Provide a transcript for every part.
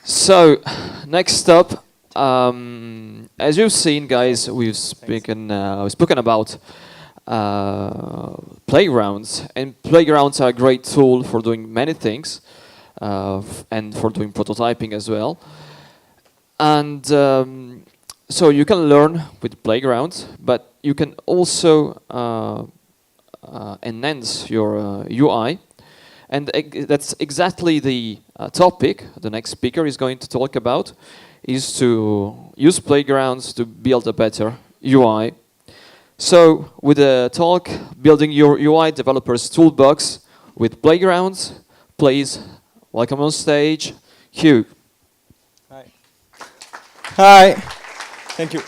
So, next up, as you've seen, guys, we've spoken about playgrounds, and playgrounds are a great tool for doing many things, and for doing prototyping as well. And so you can learn with playgrounds, but you can also enhance your UI. And that's exactly the topic the next speaker is going to talk about, is to use playgrounds to build a better UI. So with the talk, Building Your UI Developers Toolbox with Playgrounds, please welcome on stage, Hugh. Hi. Hi. Thank you.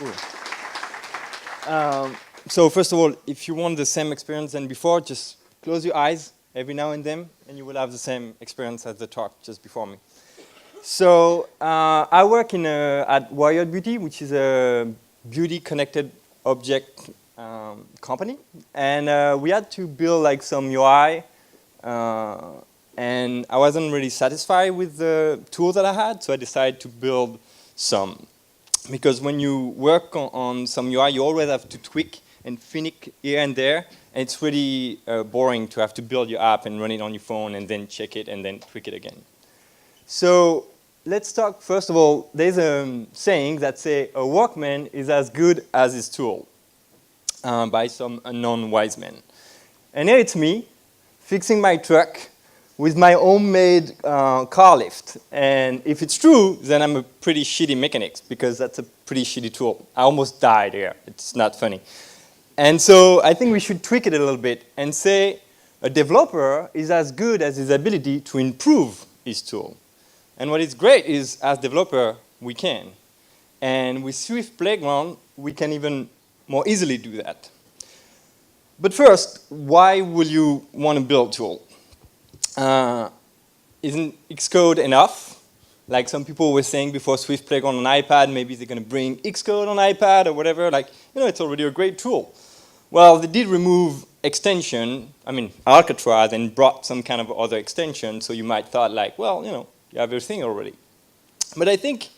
So first of all, if you want the same experience than before, just close your eyes every now and then, and you will have the same experience as the talk just before me. So I work at Wired Beauty, which is a beauty connected object company, and we had to build like some UI, and I wasn't really satisfied with the tool that I had, so I decided to build some. Because when you work on some UI, you always have to tweak and finick here and there, and it's really boring to have to build your app and run it on your phone and then check it and then tweak it again. So let's talk, first of all, there's a saying that says a workman is as good as his tool, by some unknown wise man. And here it's me, fixing my truck with my homemade car lift. And if it's true, then I'm a pretty shitty mechanic, because that's a pretty shitty tool. I almost died here, it's not funny. And so I think we should tweak it a little bit and say a developer is as good as his ability to improve his tool. And what is great is, as developer, we can. And with Swift Playground, we can even more easily do that. But first, why will you want to build a tool? Isn't Xcode enough? Like some people were saying before, Swift Playground on iPad, maybe they're going to bring Xcode on iPad or whatever. Like, you know, it's already a great tool. Well, they did remove extension, I mean, Alcatraz, and brought some kind of other extension, so you might thought like, well, you know, you have everything already. But I think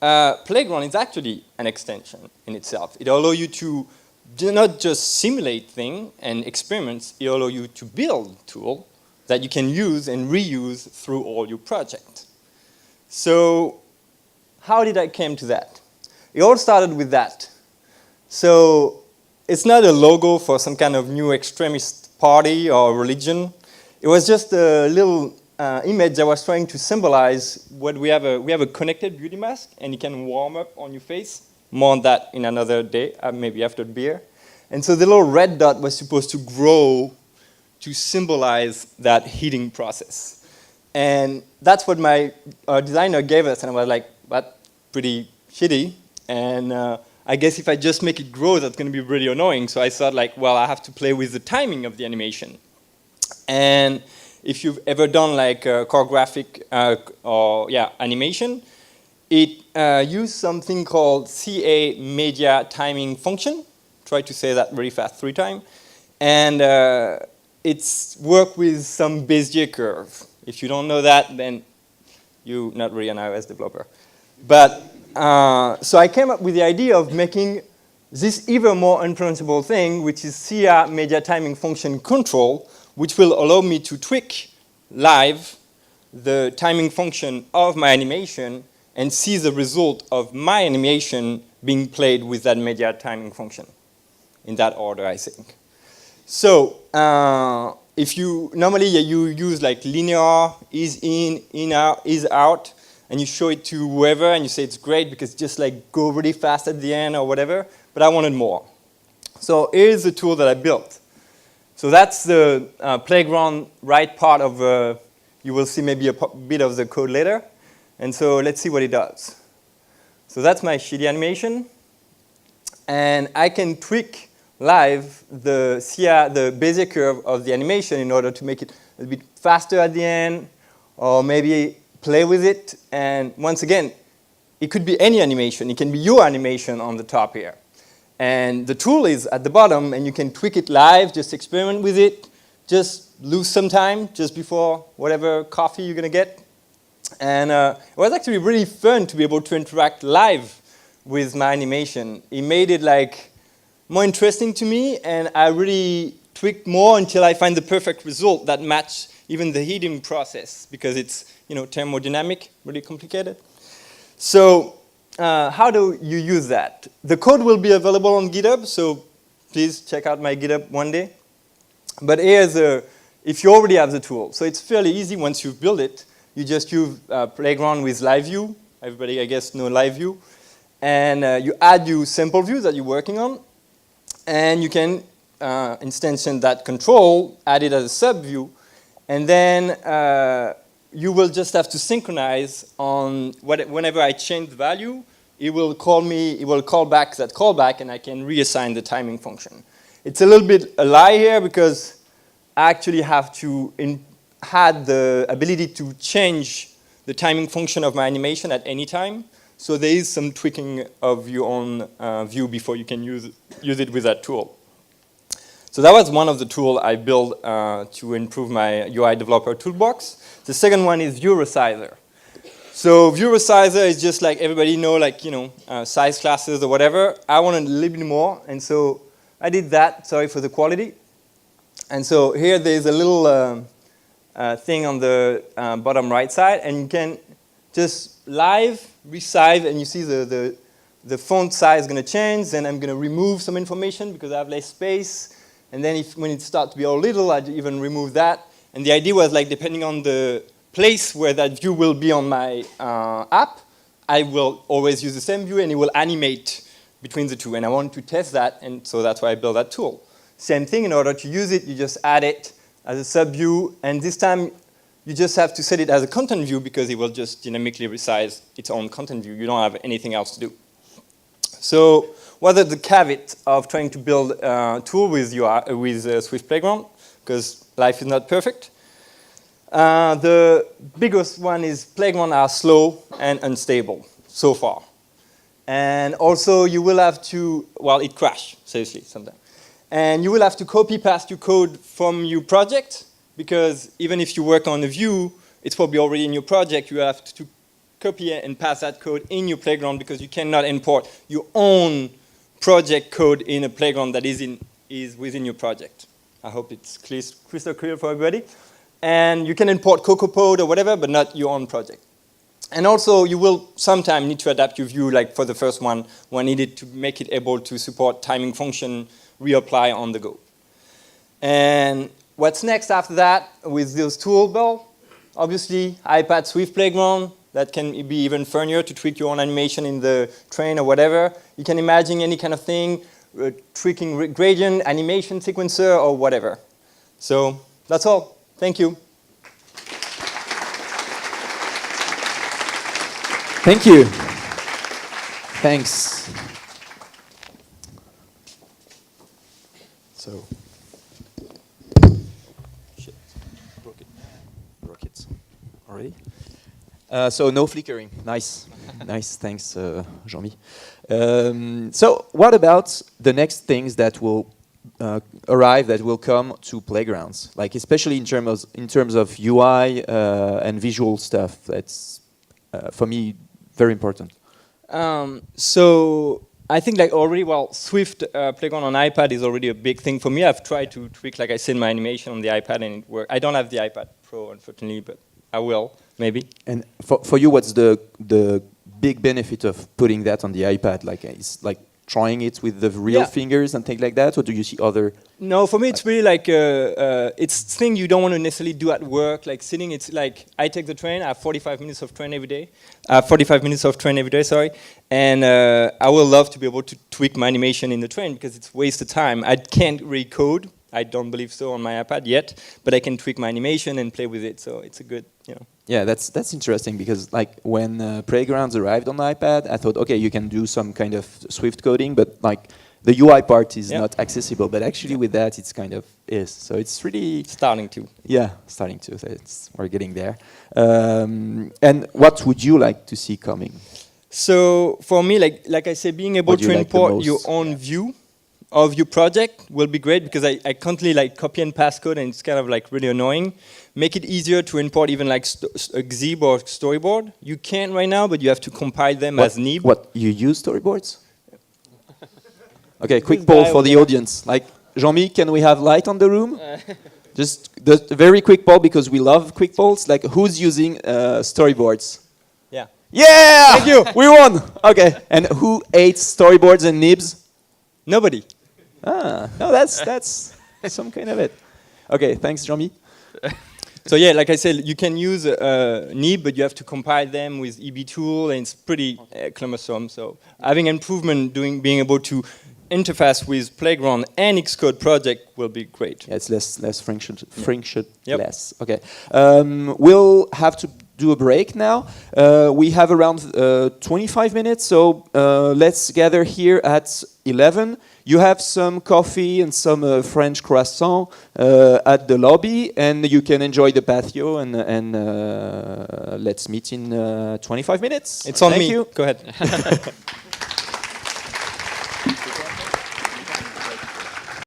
Playground is actually an extension in itself. It allows you to not just simulate things and experiments, it allows you to build tools that you can use and reuse through all your projects. So how did I come to that? It all started with that. So it's not a logo for some kind of new extremist party or religion. It was just a little image that was trying to symbolize what we have a connected beauty mask, and it can warm up on your face. More on that in another day, maybe after beer. And so the little red dot was supposed to grow to symbolize that heating process. And that's what my designer gave us, and I was like, that's pretty shitty. And I guess if I just make it grow, that's going to be really annoying. So I thought like, well, I have to play with the timing of the animation. And if you've ever done like choreographic animation, it used something called CA media timing function. Try to say that really fast 3 times. And it's work with some Bezier curve. If you don't know that, then you're not really an iOS developer. But so I came up with the idea of making this even more unpronounceable thing, which is CA media timing function control, which will allow me to tweak live the timing function of my animation and see the result of my animation being played with that media timing function. In that order, I think. So if you normally you use like linear, is in out, is out, and you show it to whoever and you say it's great because just like go really fast at the end or whatever, but I wanted more. So here's the tool that I built. So that's the Playground right part of, you will see maybe a bit of the code later. And so let's see what it does. So that's my shitty animation. And I can tweak live the Bezier curve of the animation in order to make it a bit faster at the end, or maybe play with it. And once again, it could be any animation. It can be your animation on the top here. And the tool is at the bottom, and you can tweak it live, just experiment with it, just lose some time just before whatever coffee you're going to get. And it was actually really fun to be able to interact live with my animation. It made it like more interesting to me, and I really tweaked more until I find the perfect result that match even the heating process, because it's, you know, thermodynamic, really complicated. So how do you use that? The code will be available on GitHub, so please check out my GitHub one day. But here's if you already have the tool. So it's fairly easy once you've built it. You just use Playground with live view. Everybody, I guess, know live view. And you add your sample views that you're working on. And you can instantiate that control, add it as a sub view. And then you will just have to synchronize on whenever I change the value, it will call back that callback, and I can reassign the timing function. It's a little bit a lie here, because I actually have to had the ability to change the timing function of my animation at any time. So there is some tweaking of your own view before you can use it with that tool. So that was one of the tools I built to improve my UI developer toolbox. The second one is view resizer. So view resizer is just like everybody know, like, you know, size classes or whatever. I wanted a little bit more, and so I did that. Sorry for the quality. And so here there's a little thing on the bottom right side, and you can just live resize, and you see the font size is going to change. Then I'm going to remove some information because I have less space. And then when it starts to be all little, I'd even remove that. And the idea was, like, depending on the place where that view will be on my app, I will always use the same view, and it will animate between the two. And I want to test that, and so that's why I built that tool. Same thing, in order to use it, you just add it as a sub-view, and this time you just have to set it as a content view, because it will just dynamically resize its own content view. You don't have anything else to do. So what are the caveats of trying to build a tool with Swift Playground? Because life is not perfect. The biggest one is Playground are slow and unstable so far. And also you will have to, well, it crashes, seriously, sometimes. And you will have to copy paste your code from your project, because even if you work on a view, it's probably already in your project. You have to copy and paste that code in your Playground, because you cannot import your own project code in a Playground that is within your project. I hope it's crystal clear for everybody. And you can import CocoaPod or whatever, but not your own project. And also, you will sometimes need to adapt your view, like for the first one, when needed to make it able to support timing function, reapply on the go. And what's next after that with those tools? Well, obviously, iPad Swift Playground. That can be even funnier to tweak your own animation in the train or whatever. You can imagine any kind of thing, tweaking gradient, animation sequencer, or whatever. So that's all. Thank you. Thank you. Thanks. So, shit, broke it already. So no flickering. Nice, nice. Thanks, Jean-Mi. So what about the next things that will arrive, that will come to playgrounds, like especially in terms of UI and visual stuff? That's for me very important. So I think, like, already, well, Swift Playground on iPad is already a big thing for me. I've tried to tweak, like I said, my animation on the iPad, and it works. I don't have the iPad Pro, unfortunately, but I will, maybe. And for you, what's the big benefit of putting that on the iPad? Like, it's like trying it with the real fingers and things like that, or do you see other? No, for me it's really like it's thing you don't want to necessarily do at work, like sitting. It's like I take the train. I have 45 minutes of train every day. Sorry, and I will love to be able to tweak my animation in the train, because it's waste of time. I can't really code. I don't believe so on my iPad yet, but I can tweak my animation and play with it. So it's a good, you know. Yeah, that's interesting, because like when Playgrounds arrived on iPad, I thought, okay, you can do some kind of Swift coding, but like the UI part is not accessible. But actually, with that, it's kind of is. So it's really starting to. Yeah, starting to. So we're getting there. And what would you like to see coming? So for me, like I said, being able to import your own view of your project will be great, because I constantly like copy and paste code, and it's kind of like really annoying. Make it easier to import even like a Xib or storyboard. You can right now, but you have to compile them as nib. What, you use storyboards? Okay, quick poll for the audience. Like, Jean-Mi, can we have light on the room? Just the very quick poll, because we love quick polls. Like, who's using storyboards? Yeah. Yeah! Thank you! We won! Okay. And who hates storyboards and nibs? Nobody. Ah, no, that's some kind of it. Okay, thanks, Jean-Mi. So yeah, like I said, you can use nib, but you have to compile them with EBtool, and it's pretty cumbersome. So having improvement, being able to interface with Playground and Xcode project will be great. Yeah, it's less friction Yep. less. Okay. We'll have to do a break now. We have around 25 minutes, so let's gather here at 11. You have some coffee and some French croissant at the lobby, and you can enjoy the patio, and let's meet in 25 minutes. It's on Thank me. you. Go ahead.